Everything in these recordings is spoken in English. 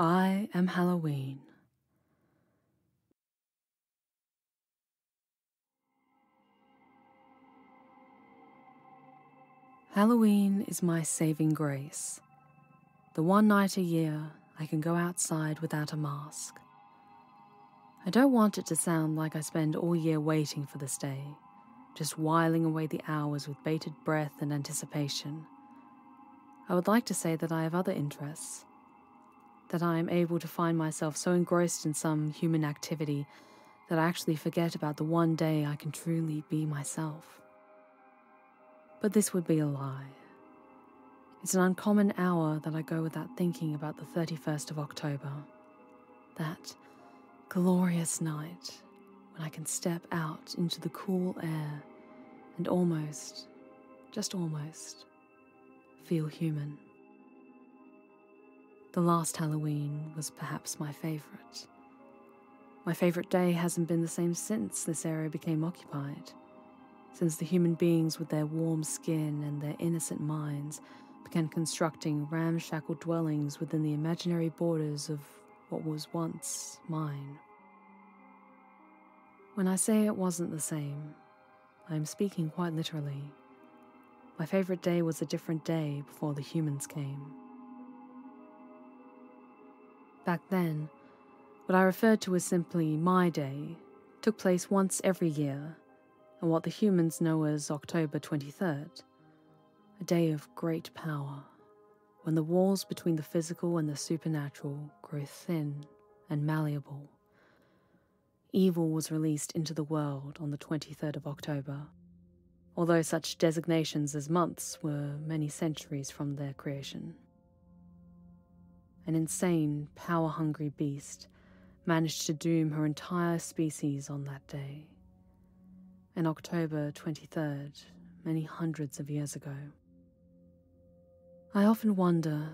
I am Halloween. Halloween is my saving grace. The one night a year I can go outside without a mask. I don't want it to sound like I spend all year waiting for this day, just whiling away the hours with bated breath and anticipation. I would like to say that I have other interests, that I am able to find myself so engrossed in some human activity that I actually forget about the one day I can truly be myself. But this would be a lie. It's an uncommon hour that I go without thinking about the 31st of October, that glorious night when I can step out into the cool air and almost, just almost, feel human. The last Halloween was perhaps my favorite. My favorite day hasn't been the same since this area became occupied, since the human beings with their warm skin and their innocent minds began constructing ramshackle dwellings within the imaginary borders of what was once mine. When I say it wasn't the same, I am speaking quite literally. My favorite day was a different day before the humans came. Back then, what I referred to as simply my day took place once every year, and what the humans know as October 23rd, a day of great power, when the walls between the physical and the supernatural grow thin and malleable. Evil was released into the world on the 23rd of October, although such designations as months were many centuries from their creation. An insane, power-hungry beast managed to doom her entire species on that day, an October 23rd, many hundreds of years ago. I often wonder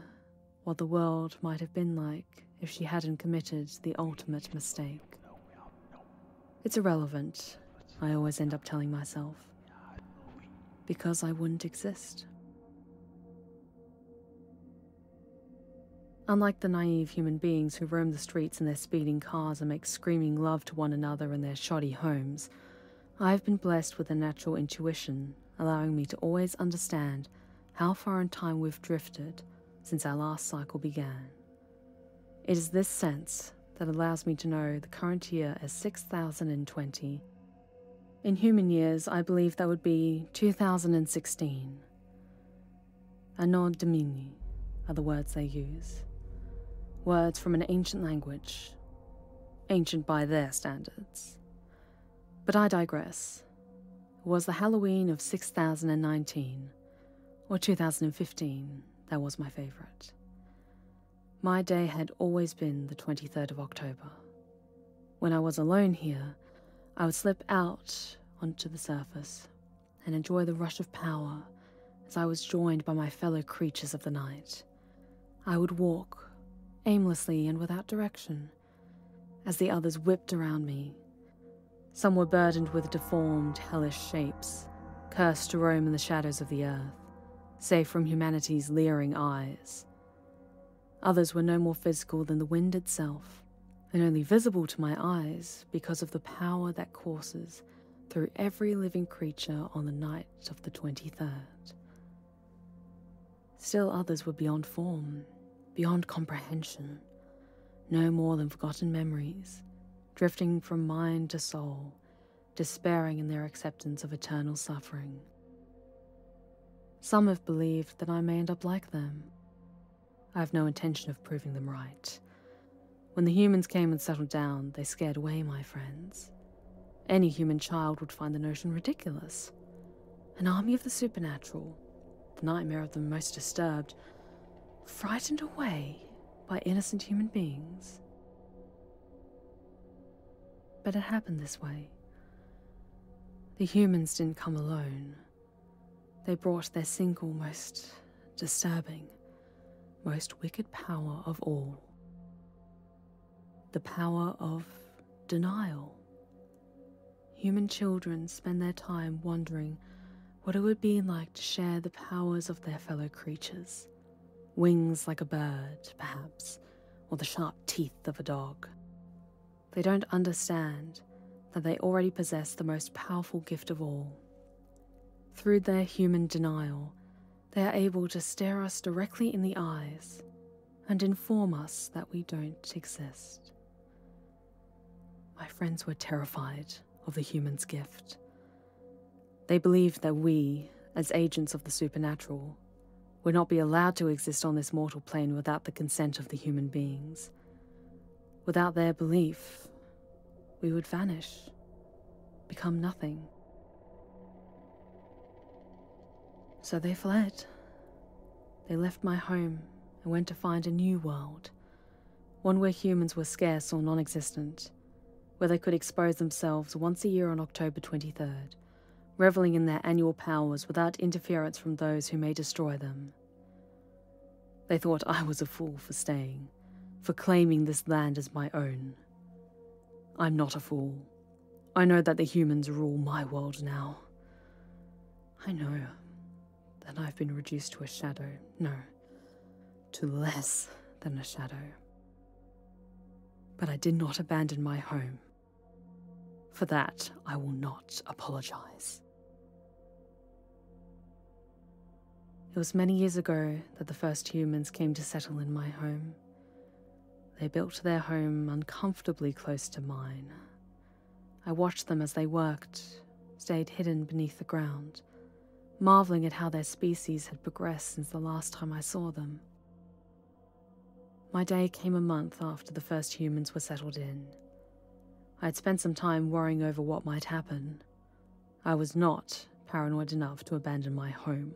what the world might have been like if she hadn't committed the ultimate mistake. It's irrelevant, I always end up telling myself, because I wouldn't exist. Unlike the naive human beings who roam the streets in their speeding cars and make screaming love to one another in their shoddy homes, I've been blessed with a natural intuition, allowing me to always understand how far in time we've drifted since our last cycle began. It is this sense that allows me to know the current year as 6020. In human years, I believe that would be 2016. Anno Domini are the words they use. Words from an ancient language, ancient by their standards. But I digress. It was the Halloween of 6019, or 2015, that was my favorite. My day had always been the 23rd of October. When I was alone here, I would slip out onto the surface and enjoy the rush of power as I was joined by my fellow creatures of the night. I would walk, aimlessly and without direction, as the others whipped around me. Some were burdened with deformed, hellish shapes, cursed to roam in the shadows of the earth, safe from humanity's leering eyes. Others were no more physical than the wind itself, and only visible to my eyes because of the power that courses through every living creature on the night of the 23rd. Still others were beyond form, beyond comprehension, no more than forgotten memories, drifting from mind to soul, despairing in their acceptance of eternal suffering. Some have believed that I may end up like them. I have no intention of proving them right. When the humans came and settled down, they scared away my friends. Any human child would find the notion ridiculous. An army of the supernatural, the nightmare of the most disturbed, frightened away by innocent human beings. But it happened this way. The humans didn't come alone. They brought their single most disturbing, most wicked power of all. The power of denial. Human children spend their time wondering what it would be like to share the powers of their fellow creatures. Wings like a bird, perhaps, or the sharp teeth of a dog. They don't understand that they already possess the most powerful gift of all. Through their human denial, they are able to stare us directly in the eyes and inform us that we don't exist. My friends were terrified of the human's gift. They believed that we, as agents of the supernatural, would not be allowed to exist on this mortal plane without the consent of the human beings. Without their belief, we would vanish, become nothing. So they fled. They left my home and went to find a new world, one where humans were scarce or non-existent, where they could expose themselves once a year on October 23rd, reveling in their annual powers without interference from those who may destroy them. They thought I was a fool for staying, for claiming this land as my own. I'm not a fool. I know that the humans rule my world now. I know that I've been reduced to a shadow. No, to less than a shadow. But I did not abandon my home. For that, I will not apologize. It was many years ago that the first humans came to settle in my home. They built their home uncomfortably close to mine. I watched them as they worked, stayed hidden beneath the ground, marveling at how their species had progressed since the last time I saw them. My day came a month after the first humans were settled in. I had spent some time worrying over what might happen. I was not paranoid enough to abandon my home.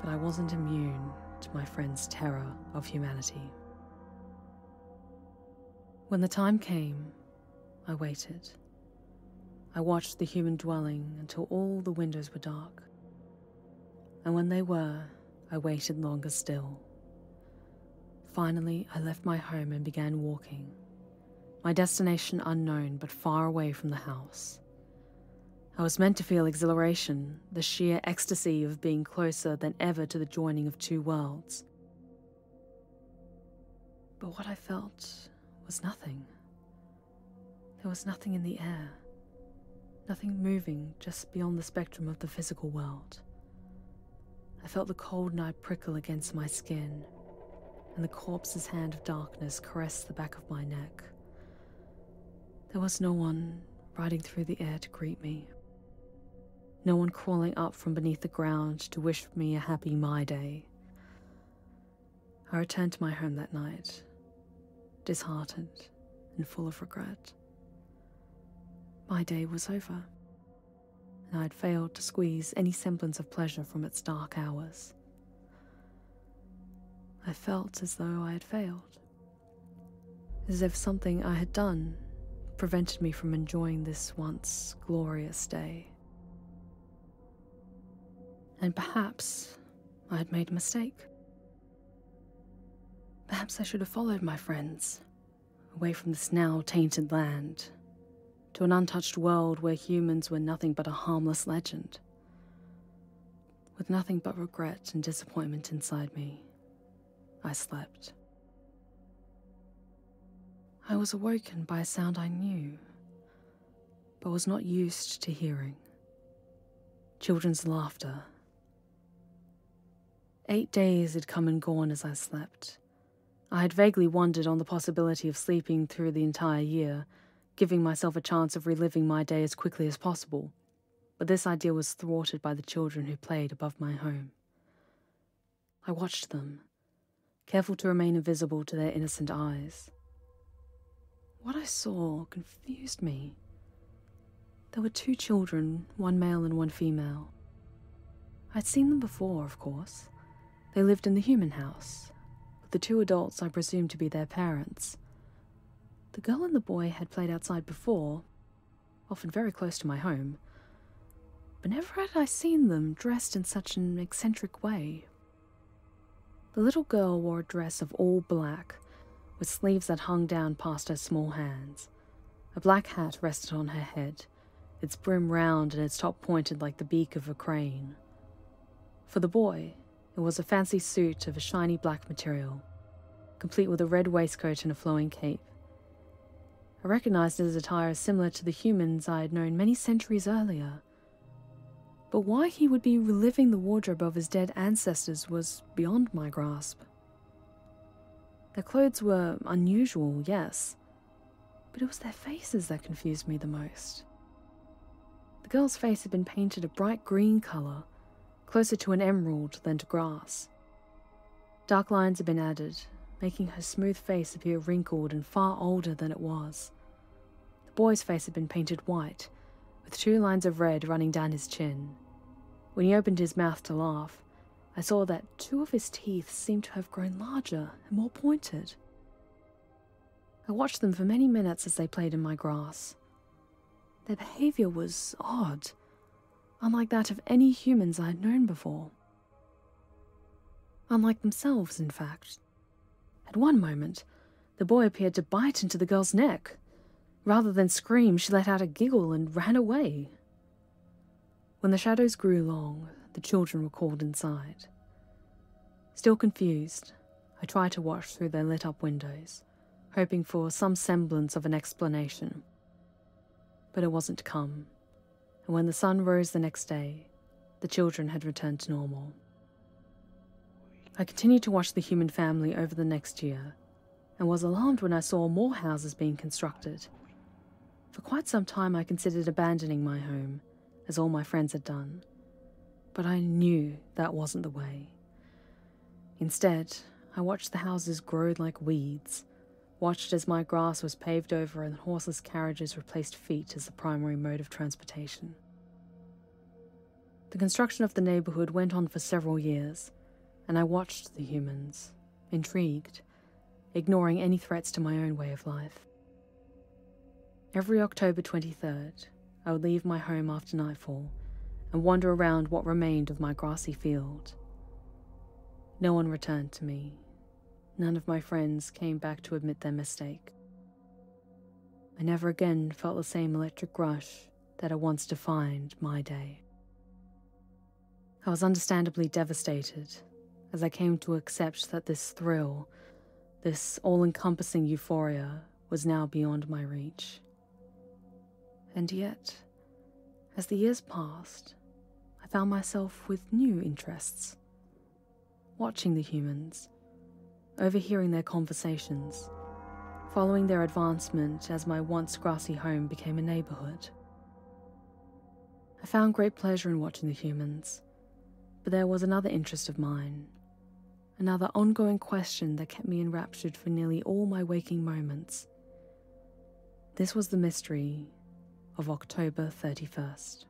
But I wasn't immune to my friend's terror of humanity. When the time came, I waited. I watched the human dwelling until all the windows were dark. And when they were, I waited longer still. Finally, I left my home and began walking. My destination unknown, but far away from the house. I was meant to feel exhilaration, the sheer ecstasy of being closer than ever to the joining of two worlds. But what I felt was nothing. There was nothing in the air. Nothing moving just beyond the spectrum of the physical world. I felt the cold night prickle against my skin, and the corpse's hand of darkness caressed the back of my neck. There was no one riding through the air to greet me. No one crawling up from beneath the ground to wish me a happy My Day. I returned to my home that night, disheartened and full of regret. My day was over, and I had failed to squeeze any semblance of pleasure from its dark hours. I felt as though I had failed, as if something I had done prevented me from enjoying this once glorious day. And perhaps I had made a mistake. Perhaps I should have followed my friends, away from this now tainted land, to an untouched world where humans were nothing but a harmless legend. With nothing but regret and disappointment inside me, I slept. I was awoken by a sound I knew, but was not used to hearing. Children's laughter. 8 days had come and gone as I slept. I had vaguely wondered on the possibility of sleeping through the entire year, giving myself a chance of reliving my day as quickly as possible, but this idea was thwarted by the children who played above my home. I watched them, careful to remain invisible to their innocent eyes. What I saw confused me. There were 2 children, one male and one female. I'd seen them before, of course. They lived in the human house, with the 2 adults I presumed to be their parents. The girl and the boy had played outside before, often very close to my home, but never had I seen them dressed in such an eccentric way. The little girl wore a dress of all black, with sleeves that hung down past her small hands. A black hat rested on her head, its brim round and its top pointed like the beak of a crane. For the boy, it was a fancy suit of a shiny black material, complete with a red waistcoat and a flowing cape. I recognized his attire as similar to the humans I had known many centuries earlier. But why he would be reliving the wardrobe of his dead ancestors was beyond my grasp. Their clothes were unusual, yes, but it was their faces that confused me the most. The girl's face had been painted a bright green color, closer to an emerald than to grass. Dark lines had been added, making her smooth face appear wrinkled and far older than it was. The boy's face had been painted white, with 2 lines of red running down his chin. When he opened his mouth to laugh, I saw that 2 of his teeth seemed to have grown larger and more pointed. I watched them for many minutes as they played in my grass. Their behavior was odd, unlike that of any humans I had known before. Unlike themselves, in fact. At one moment, the boy appeared to bite into the girl's neck. Rather than scream, she let out a giggle and ran away. When the shadows grew long, the children were called inside. Still confused, I tried to watch through their lit-up windows, hoping for some semblance of an explanation. But it wasn't to come, and when the sun rose the next day, the children had returned to normal. I continued to watch the human family over the next year, and was alarmed when I saw more houses being constructed. For quite some time I considered abandoning my home, as all my friends had done, but I knew that wasn't the way. Instead, I watched the houses grow like weeds, watched as my grass was paved over and horseless carriages replaced feet as the primary mode of transportation. The construction of the neighborhood went on for several years, and I watched the humans, intrigued, ignoring any threats to my own way of life. Every October 23rd, I would leave my home after nightfall and wander around what remained of my grassy field. No one returned to me. None of my friends came back to admit their mistake. I never again felt the same electric rush that had once defined my day. I was understandably devastated as I came to accept that this thrill, this all-encompassing euphoria, was now beyond my reach. And yet, as the years passed, I found myself with new interests. Watching the humans, overhearing their conversations, following their advancement as my once grassy home became a neighborhood. I found great pleasure in watching the humans, but there was another interest of mine, another ongoing question that kept me enraptured for nearly all my waking moments. This was the mystery of October 31st.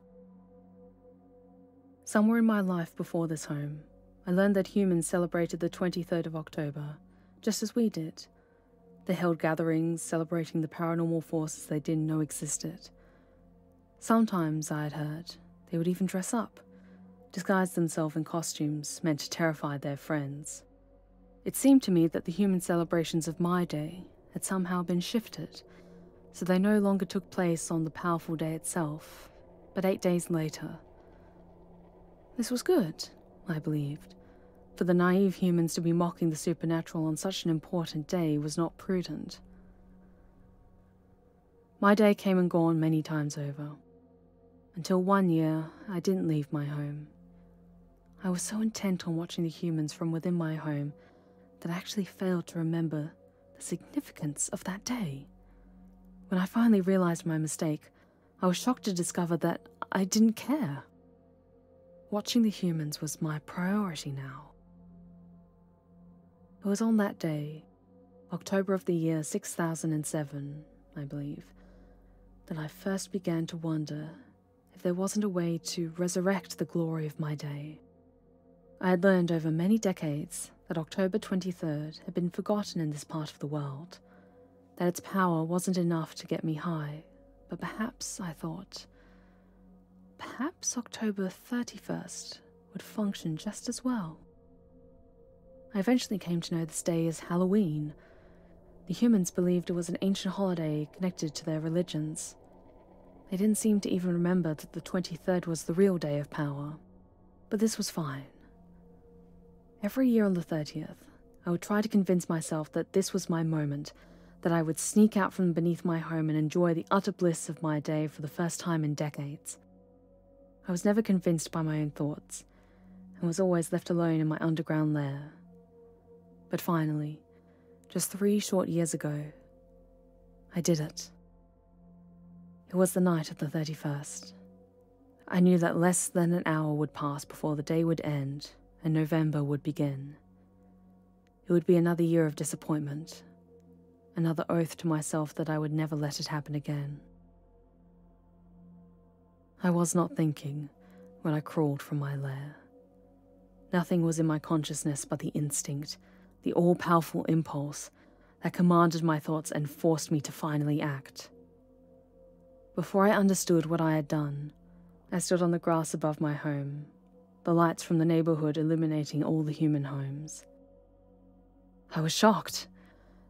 Somewhere in my life before this home, I learned that humans celebrated the 23rd of October, just as we did. They held gatherings celebrating the paranormal forces they didn't know existed. Sometimes, I had heard, they would even dress up, disguise themselves in costumes meant to terrify their friends. It seemed to me that the human celebrations of my day had somehow been shifted, so they no longer took place on the powerful day itself, but 8 days later. This was good, I believed. For the naive humans to be mocking the supernatural on such an important day was not prudent. My day came and gone many times over. Until one year, I didn't leave my home. I was so intent on watching the humans from within my home that I actually failed to remember the significance of that day. When I finally realized my mistake, I was shocked to discover that I didn't care. Watching the humans was my priority now. It was on that day, October of the year 6007, I believe, that I first began to wonder if there wasn't a way to resurrect the glory of my day. I had learned over many decades that October 23rd had been forgotten in this part of the world, that its power wasn't enough to get me high, but perhaps, I thought, perhaps October 31st would function just as well. I eventually came to know this day as Halloween. The humans believed it was an ancient holiday connected to their religions. They didn't seem to even remember that the 23rd was the real day of power. But this was fine. Every year on the 30th, I would try to convince myself that this was my moment, that I would sneak out from beneath my home and enjoy the utter bliss of my day for the first time in decades. I was never convinced by my own thoughts, and was always left alone in my underground lair. But finally, just 3 short years ago, I did it. It was the night of the 31st. I knew that less than an hour would pass before the day would end and November would begin. It would be another year of disappointment, another oath to myself that I would never let it happen again. I was not thinking when I crawled from my lair. Nothing was in my consciousness but the instinct, the all-powerful impulse that commanded my thoughts and forced me to finally act. Before I understood what I had done, I stood on the grass above my home, the lights from the neighborhood illuminating all the human homes. I was shocked.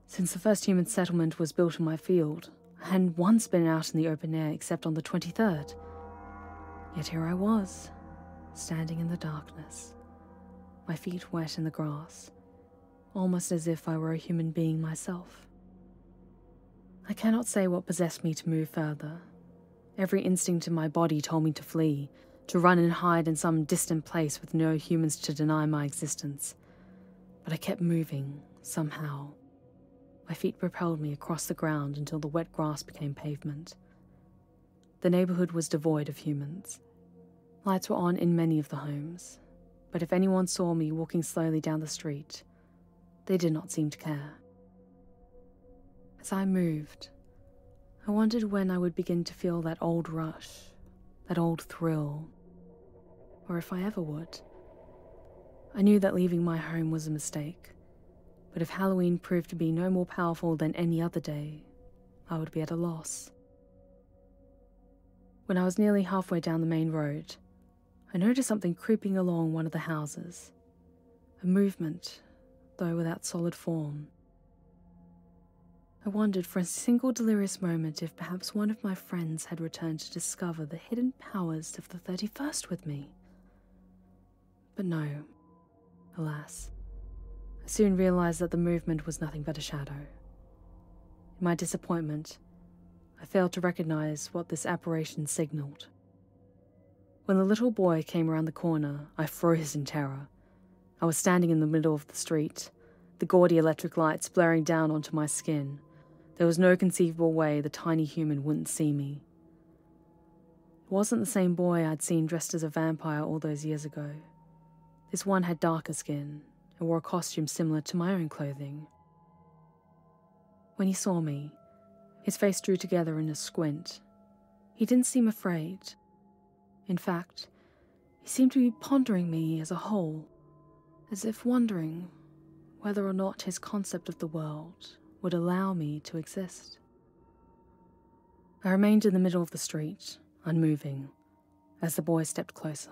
Since the first human settlement was built in my field, I hadn't once been out in the open air except on the 23rd. Yet here I was, standing in the darkness, my feet wet in the grass, almost as if I were a human being myself. I cannot say what possessed me to move further. Every instinct in my body told me to flee, to run and hide in some distant place with no humans to deny my existence. But I kept moving, somehow. My feet propelled me across the ground until the wet grass became pavement. The neighborhood was devoid of humans. Lights were on in many of the homes, but if anyone saw me walking slowly down the street, they did not seem to care. As I moved, I wondered when I would begin to feel that old rush, that old thrill, or if I ever would. I knew that leaving my home was a mistake, but if Halloween proved to be no more powerful than any other day, I would be at a loss. When I was nearly halfway down the main road, I noticed something creeping along one of the houses. A movement, though without solid form. I wondered for a single delirious moment if perhaps one of my friends had returned to discover the hidden powers of the 31st with me. But no, alas. I soon realized that the movement was nothing but a shadow. In my disappointment, I failed to recognize what this apparition signaled. When the little boy came around the corner, I froze in terror. I was standing in the middle of the street, the gaudy electric lights blaring down onto my skin. There was no conceivable way the tiny human wouldn't see me. It wasn't the same boy I'd seen dressed as a vampire all those years ago. This one had darker skin and wore a costume similar to my own clothing. When he saw me, his face drew together in a squint. He didn't seem afraid. In fact, he seemed to be pondering me as a whole, as if wondering whether or not his concept of the world would allow me to exist. I remained in the middle of the street, unmoving, as the boy stepped closer.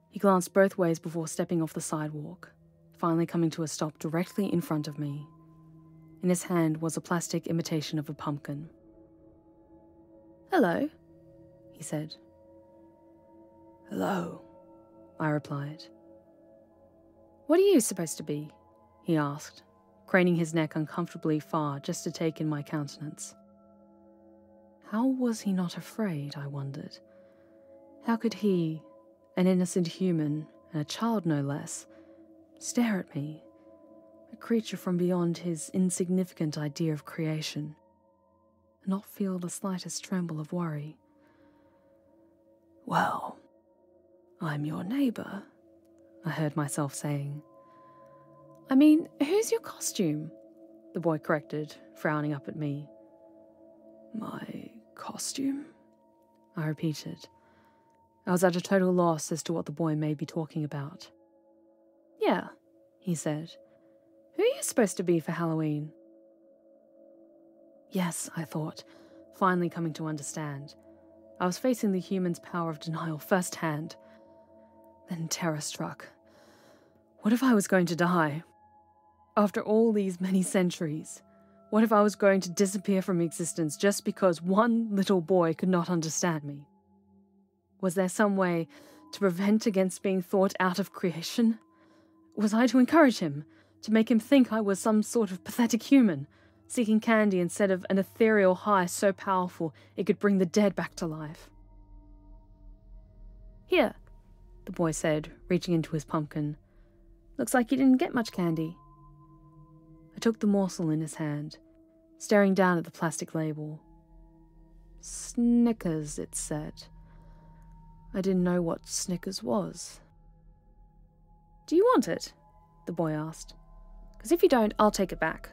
He glanced both ways before stepping off the sidewalk, finally coming to a stop directly in front of me. In his hand was a plastic imitation of a pumpkin. "Hello," he said. "Hello," I replied. "What are you supposed to be?" he asked, craning his neck uncomfortably far just to take in my countenance. How was he not afraid, I wondered? How could he, an innocent human, and a child no less, stare at me, a creature from beyond his insignificant idea of creation, and not feel the slightest tremble of worry? "Well, I'm your neighbor," I heard myself saying. "I mean, who's your costume?" the boy corrected, frowning up at me. "My costume?" I repeated. I was at a total loss as to what the boy may be talking about. "Yeah," he said. "Who are you supposed to be for Halloween?" Yes, I thought, finally coming to understand. I was facing the human's power of denial firsthand. Then terror struck. What if I was going to die? After all these many centuries, what if I was going to disappear from existence just because one little boy could not understand me? Was there some way to prevent against being thought out of creation? Was I to encourage him, to make him think I was some sort of pathetic human, seeking candy instead of an ethereal high so powerful it could bring the dead back to life. "Here," the boy said, reaching into his pumpkin. "Looks like you didn't get much candy." I took the morsel in his hand, staring down at the plastic label. Snickers, it said. I didn't know what Snickers was. "Do you want it?" the boy asked. "Because if you don't, I'll take it back."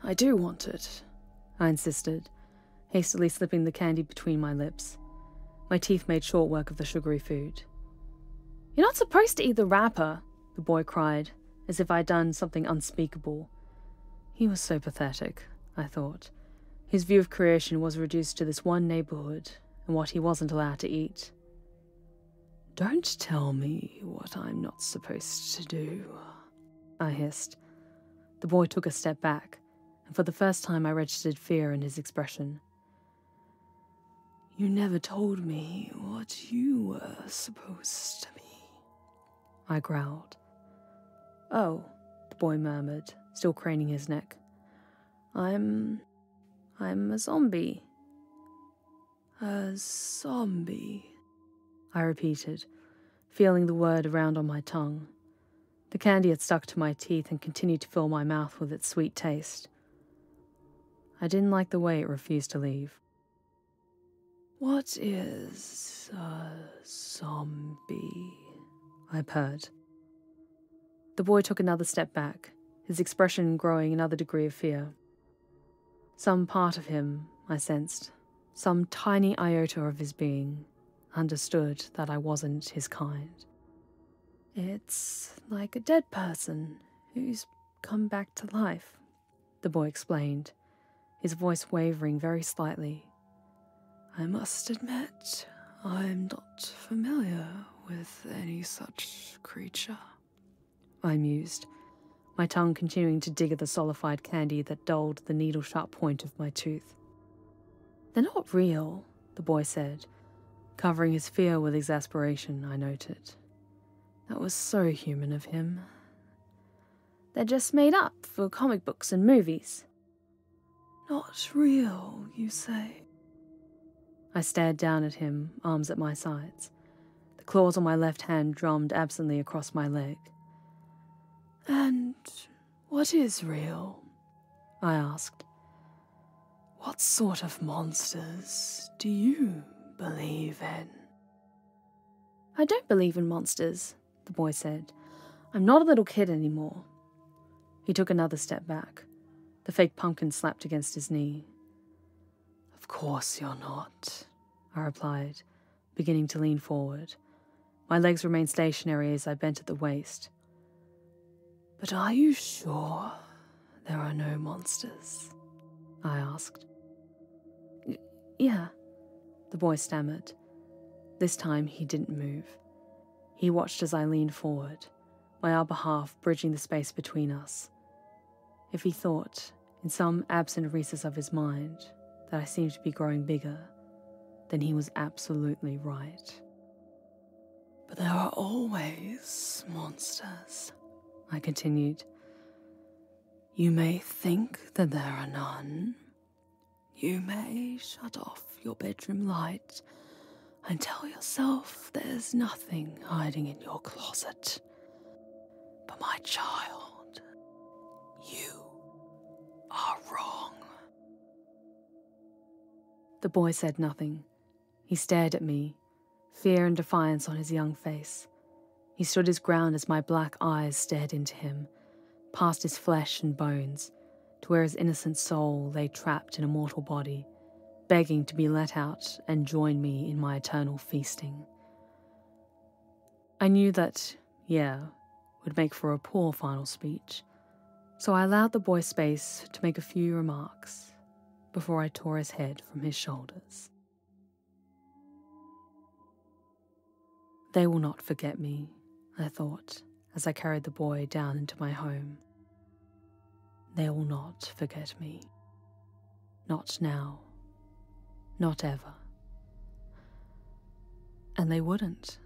"I do want it," I insisted, hastily slipping the candy between my lips. My teeth made short work of the sugary food. "You're not supposed to eat the wrapper," the boy cried, as if I'd done something unspeakable. He was so pathetic, I thought. His view of creation was reduced to this one neighborhood and what he wasn't allowed to eat. "Don't tell me what I'm not supposed to do," I hissed. The boy took a step back, and for the first time I registered fear in his expression. "You never told me what you were supposed to be," I growled. "Oh," the boy murmured, still craning his neck. I'm a zombie." "A zombie," I repeated, feeling the word around on my tongue. The candy had stuck to my teeth and continued to fill my mouth with its sweet taste. I didn't like the way it refused to leave. "What is a zombie?" I purred. The boy took another step back, his expression growing another degree of fear. Some part of him, I sensed, some tiny iota of his being, understood that I wasn't his kind. "It's like a dead person who's come back to life," the boy explained, his voice wavering very slightly. "I must admit, I'm not familiar with any such creature," I mused, my tongue continuing to dig at the solidified candy that dulled the needle-sharp point of my tooth. "They're not real," the boy said, covering his fear with exasperation, I noted. That was so human of him. "They're just made up for comic books and movies." "Not real, you say?" I stared down at him, arms at my sides. The claws on my left hand drummed absently across my leg. "And what is real?" I asked. "What sort of monsters do you believe in?" "I don't believe in monsters," the boy said. "I'm not a little kid anymore." He took another step back. The fake pumpkin slapped against his knee. "Of course you're not," I replied, beginning to lean forward. My legs remained stationary as I bent at the waist. "But are you sure there are no monsters?" I asked. Yeah, the boy stammered. This time he didn't move. He watched as I leaned forward, my upper half bridging the space between us. If he thought, in some absent recess of his mind, that I seemed to be growing bigger, then he was absolutely right. "But there are always monsters," I continued. "You may think that there are none. You may shut off your bedroom light and tell yourself there's nothing hiding in your closet. But my child, you are wrong." The boy said nothing. He stared at me, fear and defiance on his young face. He stood his ground as my black eyes stared into him, past his flesh and bones, to where his innocent soul lay trapped in a mortal body, begging to be let out and join me in my eternal feasting. I knew that, would make for a poor final speech, so I allowed the boy space to make a few remarks before I tore his head from his shoulders. They will not forget me, I thought, as I carried the boy down into my home. They will not forget me. Not now. Not ever. And they wouldn't.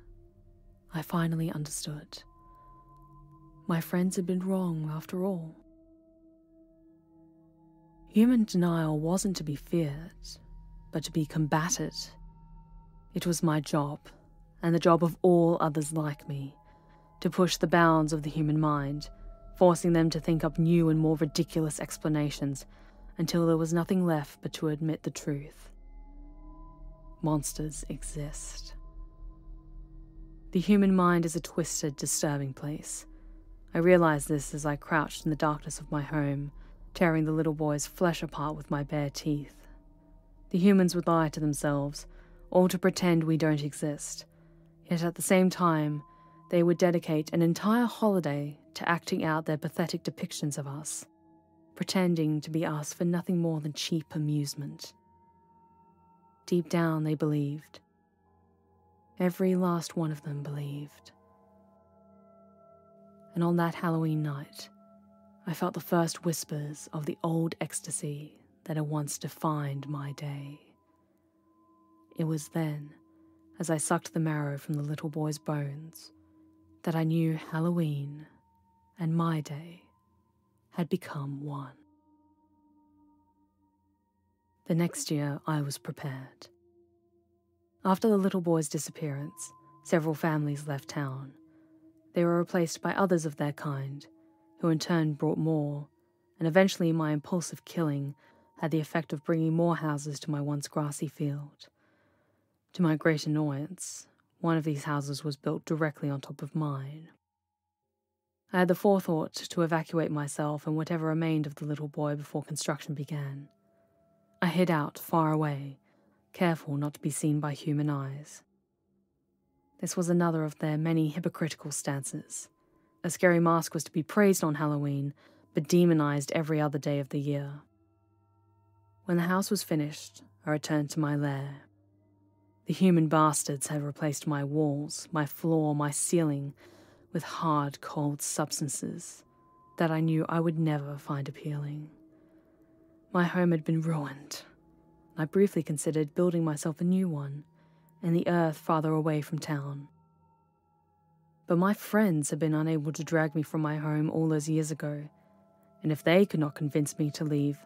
I finally understood. My friends had been wrong after all. Human denial wasn't to be feared, but to be combated. It was my job, and the job of all others like me, to push the bounds of the human mind, forcing them to think up new and more ridiculous explanations until there was nothing left but to admit the truth. Monsters exist. The human mind is a twisted, disturbing place. I realized this as I crouched in the darkness of my home, tearing the little boy's flesh apart with my bare teeth. The humans would lie to themselves, all to pretend we don't exist, yet at the same time, they would dedicate an entire holiday to acting out their pathetic depictions of us, pretending to be us for nothing more than cheap amusement. Deep down, they believed. Every last one of them believed. And on that Halloween night, I felt the first whispers of the old ecstasy that had once defined my day. It was then, as I sucked the marrow from the little boy's bones, that I knew Halloween and my day had become one. The next year, I was prepared. After the little boy's disappearance, several families left town. They were replaced by others of their kind, who in turn brought more, and eventually my impulsive killing had the effect of bringing more houses to my once grassy field. To my great annoyance, one of these houses was built directly on top of mine. I had the forethought to evacuate myself and whatever remained of the little boy before construction began. I hid out far away, careful not to be seen by human eyes. This was another of their many hypocritical stances. A scary mask was to be praised on Halloween, but demonized every other day of the year. When the house was finished, I returned to my lair. The human bastards had replaced my walls, my floor, my ceiling with hard, cold substances that I knew I would never find appealing. My home had been ruined. I briefly considered building myself a new one in the earth farther away from town. But my friends had been unable to drag me from my home all those years ago, and if they could not convince me to leave,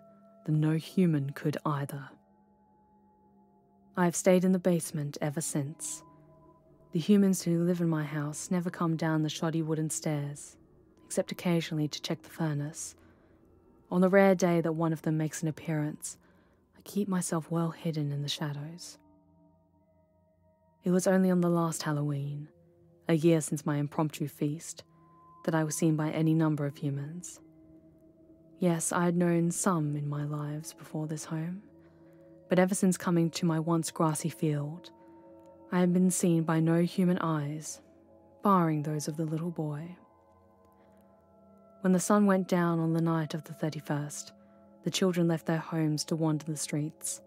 then no human could either. I have stayed in the basement ever since. The humans who live in my house never come down the shoddy wooden stairs, except occasionally to check the furnace. On the rare day that one of them makes an appearance, I keep myself well hidden in the shadows. It was only on the last Halloween, a year since my impromptu feast, that I was seen by any number of humans. Yes, I had known some in my lives before this home, but ever since coming to my once grassy field, I had been seen by no human eyes, barring those of the little boy. When the sun went down on the night of the 31st, the children left their homes to wander the streets.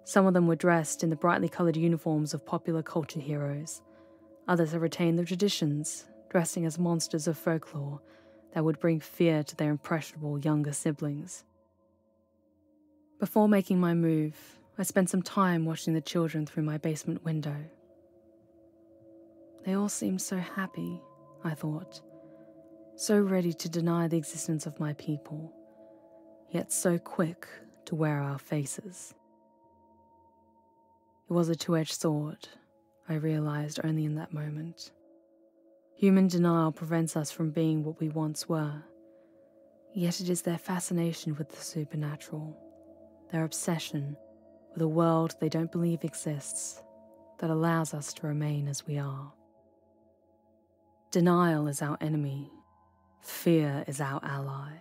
Some of them were dressed in the brightly coloured uniforms of popular culture heroes. Others had retained the traditions, dressing as monsters of folklore that would bring fear to their impressionable younger siblings. Before making my move, I spent some time watching the children through my basement window. They all seemed so happy, I thought, so ready to deny the existence of my people, yet so quick to wear our faces. It was a two-edged sword, I realized only in that moment. Human denial prevents us from being what we once were, yet it is their fascination with the supernatural, their obsession with a world they don't believe exists, that allows us to remain as we are. Denial is our enemy. Fear is our ally.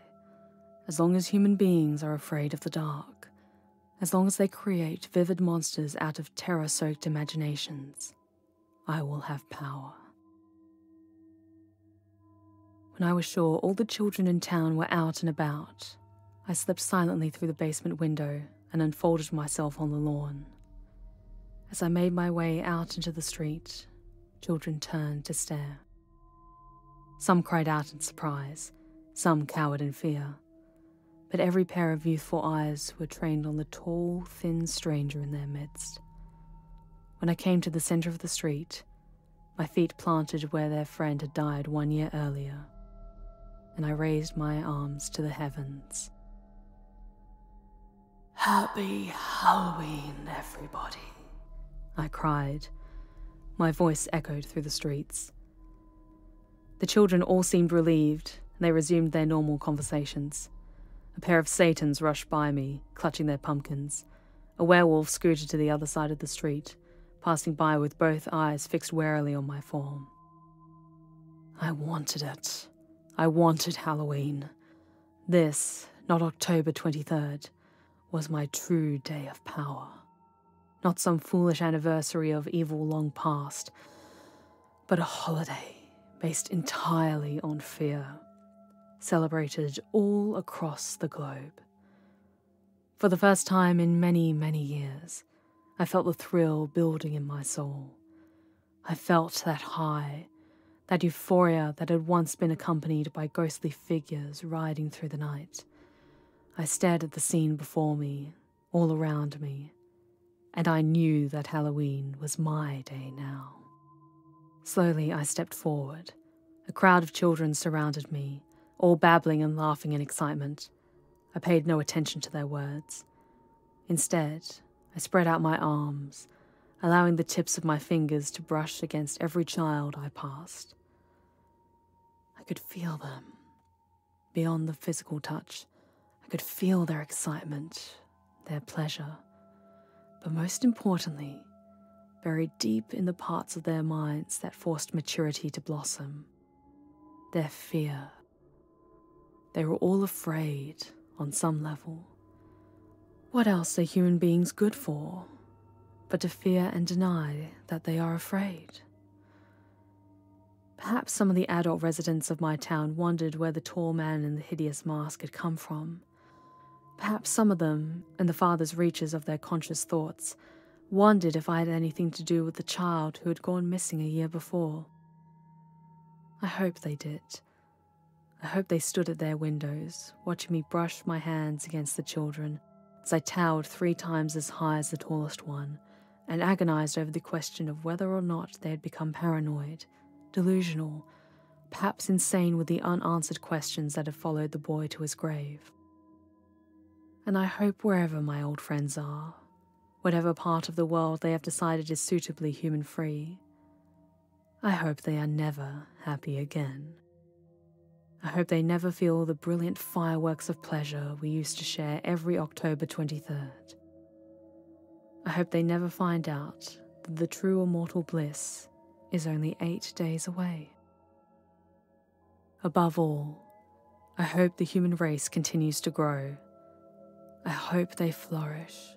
As long as human beings are afraid of the dark, as long as they create vivid monsters out of terror-soaked imaginations, I will have power. When I was sure all the children in town were out and about, I slipped silently through the basement window and unfolded myself on the lawn. As I made my way out into the street, children turned to stare. Some cried out in surprise, some cowered in fear, but every pair of youthful eyes were trained on the tall, thin stranger in their midst. When I came to the center of the street, my feet planted where their friend had died 1 year earlier, and I raised my arms to the heavens. "Happy Halloween, everybody," I cried. My voice echoed through the streets. The children all seemed relieved, and they resumed their normal conversations. A pair of Satans rushed by me, clutching their pumpkins. A werewolf scooted to the other side of the street, passing by with both eyes fixed warily on my form. I wanted it. I wanted Halloween. This, not October 23rd, was my true day of power. Not some foolish anniversary of evil long past, but a holiday based entirely on fear, celebrated all across the globe. For the first time in many, many years, I felt the thrill building in my soul. I felt that high, that euphoria that had once been accompanied by ghostly figures riding through the night. I stared at the scene before me, all around me, and I knew that Halloween was my day now. Slowly I stepped forward. A crowd of children surrounded me, all babbling and laughing in excitement. I paid no attention to their words. Instead, I spread out my arms, allowing the tips of my fingers to brush against every child I passed. I could feel them. Beyond the physical touch, I could feel their excitement, their pleasure, but most importantly, buried deep in the parts of their minds that forced maturity to blossom, their fear. They were all afraid on some level. What else are human beings good for but to fear and deny that they are afraid? Perhaps some of the adult residents of my town wondered where the tall man in the hideous mask had come from. Perhaps some of them, in the farthest reaches of their conscious thoughts, wondered if I had anything to do with the child who had gone missing a year before. I hope they did. I hope they stood at their windows, watching me brush my hands against the children as I towered 3 times as high as the tallest one, and agonized over the question of whether or not they had become paranoid, delusional, perhaps insane with the unanswered questions that had followed the boy to his grave. And I hope wherever my old friends are, whatever part of the world they have decided is suitably human-free, I hope they are never happy again. I hope they never feel the brilliant fireworks of pleasure we used to share every October 23rd. I hope they never find out that the true immortal bliss is only 8 days away. Above all, I hope the human race continues to grow. I hope they flourish,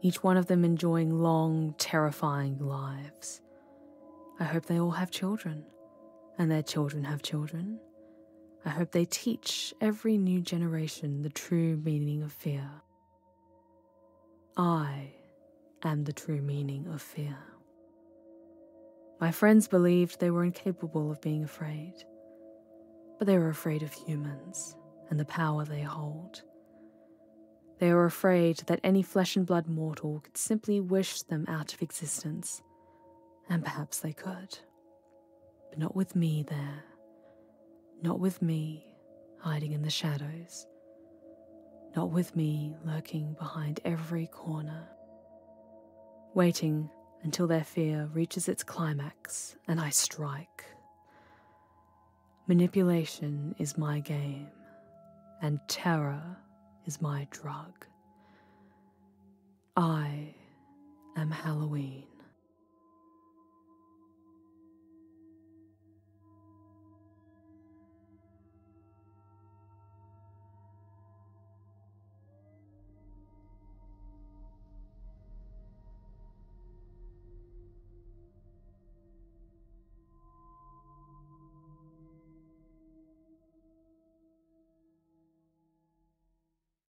each one of them enjoying long, terrifying lives. I hope they all have children, and their children have children. I hope they teach every new generation the true meaning of fear. I am the true meaning of fear. My friends believed they were incapable of being afraid, but they were afraid of humans and the power they hold. They were afraid that any flesh and blood mortal could simply wish them out of existence, and perhaps they could, but not with me there. Not with me hiding in the shadows. Not with me lurking behind every corner. Waiting until their fear reaches its climax and I strike. Manipulation is my game, and terror is my drug. I am Halloween.